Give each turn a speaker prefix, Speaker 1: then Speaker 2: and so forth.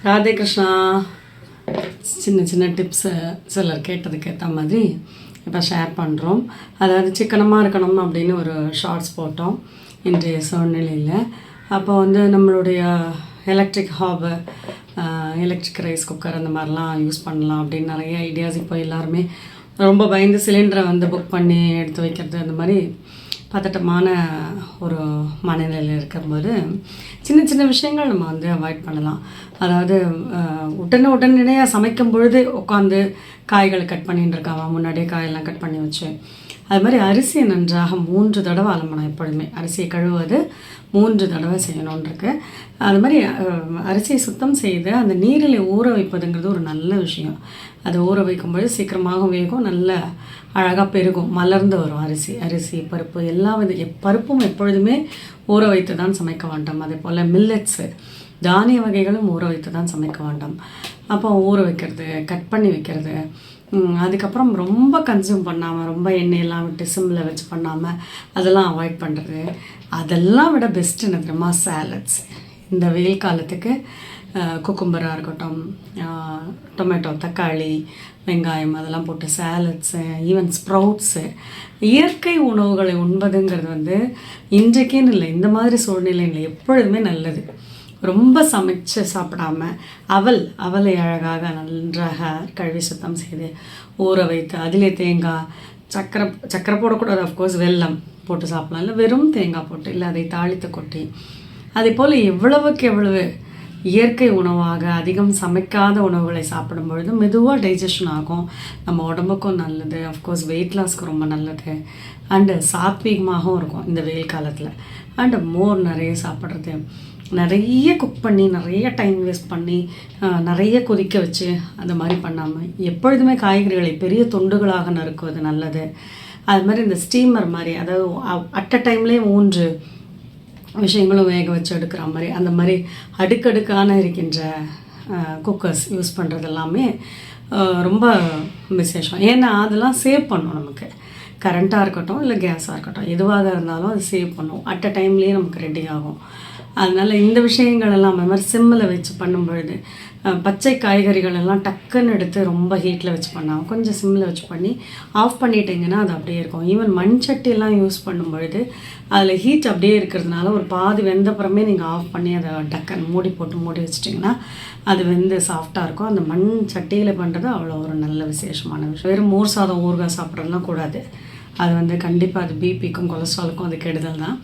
Speaker 1: ராதே கிருஷ்ணா. சின்ன சின்ன டிப்ஸு சிலர் கேட்டதுக்கு ஏற்ற மாதிரி இப்போ ஷேர் பண்ணுறோம். அதாவது சிக்கனமாக இருக்கணும் அப்படின்னு ஒரு ஷார்ட்ஸ் போட்டோம் இன்றைய சூழ்நிலையில். அப்போ நம்மளுடைய electric hob, electric rice cooker அந்த மாதிரிலாம் யூஸ் பண்ணலாம் அப்படின்னு நிறைய ஐடியாஸ். இப்போ எல்லாருமே ரொம்ப பயந்து சிலிண்டரை புக் பண்ணி எடுத்து வைக்கிறது, அந்த மாதிரி பதட்டமான ஒரு மனநிலையில் இருக்கும்போது சின்ன சின்ன விஷயங்கள் நம்ம அவாய்ட் பண்ணலாம். அதாவது உடனடியாக சமைக்கும் பொழுது உட்காந்து காய்கள் கட் பண்ணிட்டு இருக்காங்க, முன்னாடியே காயெல்லாம் கட் பண்ணி வச்சு. அது மாதிரி அரிசியை நன்றாக 3 தடவை அலம்பணும். எப்பொழுதுமே அரிசியை கழுவுவது 3 தடவை செய்யணுன்றிருக்கு. அது மாதிரி அரிசியை சுத்தம் செய்து அந்த நீரில் ஊற வைப்பதுங்கிறது ஒரு நல்ல விஷயம். அதை ஊற வைக்கும்போது சீக்கிரமாக வேகும், நல்ல அழகாக பெருகும், மலர்ந்து வரும். அரிசி பருப்பு எல்லா பருப்பும் எப்பொழுதுமே ஊற வைத்து தான் சமைக்க வேண்டாம். அதே போல் மில்லட்ஸு, தானிய வகைகளும் ஊற வைத்து தான் சமைக்க வேண்டாம். அப்போ ஊற வைக்கிறது, கட் பண்ணி வைக்கிறது, அதுக்கப்புறம் ரொம்ப கன்சியூம் பண்ணாமல், ரொம்ப எண்ணெயெல்லாம் விட்டு சிம்மில் வச்சு பண்ணாமல் அதெல்லாம் அவாய்ட் பண்ணுறது. அதெல்லாம் விட பெஸ்ட்டு என்ன தெரியுமா? சாலட்ஸ். இந்த வெயில் காலத்துக்கு குக்கும்பராக இருக்கட்டும், டொமேட்டோ, தக்காளி, வெங்காயம் அதெல்லாம் போட்டு சாலட்ஸு, ஈவன் ஸ்ப்ரவுட்ஸு, இயற்கை உணவுகளை உண்பதுங்கிறது இன்றைக்கேன்னு இல்லை, இந்த மாதிரி சூழ்நிலையில் எப்பொழுதுமே நல்லது. ரொம்ப சமைச்சு சாப்பிடாம அவலை அழகாக நன்றாக கழுவி சுத்தம் செய்து ஊற வைத்து அதிலே தேங்காய், சக்கரை போடக்கூடாது, அஃப்கோர்ஸ் வெல்லம் போட்டு சாப்பிடலாம், இல்லை வெறும் தேங்காய் போட்டு, இல்லை அதை தாளித்து கொட்டி. அதே போல் எவ்வளவுக்கு எவ்வளவு இயற்கை உணவாக அதிகம் சமைக்காத உணவுகளை சாப்பிடும் பொழுது மெதுவாக டைஜஷன் ஆகும், நம்ம உடம்புக்கும் நல்லது, அஃப்கோர்ஸ் வெயிட் லாஸ்க்கு ரொம்ப நல்லது, அண்டு சாத்வீகமாகவும் இருக்கும் இந்த வெயில் காலத்தில். அண்டு மோர் நிறைய சாப்பிட்றது, நிறைய குக் பண்ணி நிறைய டைம் வேஸ்ட் பண்ணி நிறைய கொதிக்க வச்சு அந்த மாதிரி பண்ணாமல் எப்பொழுதுமே காய்கறிகளை பெரிய துண்டுகளாக நறுக்குவது நல்லது. அது மாதிரி இந்த ஸ்டீமர் மாதிரி, அதாவது அட் அ டைம்லேயே 3 விஷயங்களும் வேக வச்சு எடுக்கிற மாதிரி, அந்த மாதிரி அடுக்கடுக்கான இருக்கின்ற குக்கர்ஸ் யூஸ் பண்ணுறது எல்லாமே ரொம்ப விசேஷம். ஏன்னா அதெல்லாம் சேவ் பண்ணும் நமக்கு. கரண்ட்டாக இருக்கட்டும் இல்லை கேஸாக இருக்கட்டும், எதுவாக இருந்தாலும் அது சேவ் பண்ணும், அட் அ டைம்லேயே நமக்கு ரெடி ஆகும். அதனால் இந்த விஷயங்கள் எல்லாம் அது மாதிரி சிம்மில் வச்சு பண்ணும்பொழுது, பச்சை காய்கறிகள் எல்லாம் டக்குன்னு எடுத்து ரொம்ப ஹீட்டில் வச்சு பண்ணாமல் கொஞ்சம் சிம்மில் வச்சு பண்ணி ஆஃப் பண்ணிட்டீங்கன்னா அது அப்படியே இருக்கும். ஈவன் மண் சட்டியெல்லாம் யூஸ் பண்ணும்பொழுது அதில் ஹீட் அப்படியே இருக்கிறதுனால ஒரு பாதி வெந்தப்புறமே நீங்கள் ஆஃப் பண்ணி அதை டக்குன்னு மூடி வச்சிட்டிங்கன்னா அது சாஃப்டாக இருக்கும். அந்த மண் சட்டியில் பண்ணுறது அவ்வளோ ஒரு நல்ல விசேஷமான விஷயம். வெறும் மோர் சாதம் ஊறுகாய் சாப்பிட்றதுலாம் கூடாது. அது கண்டிப்பாக அது பிபிக்கும் கொலஸ்ட்ராலுக்கும் அது கெடுதல் தான்.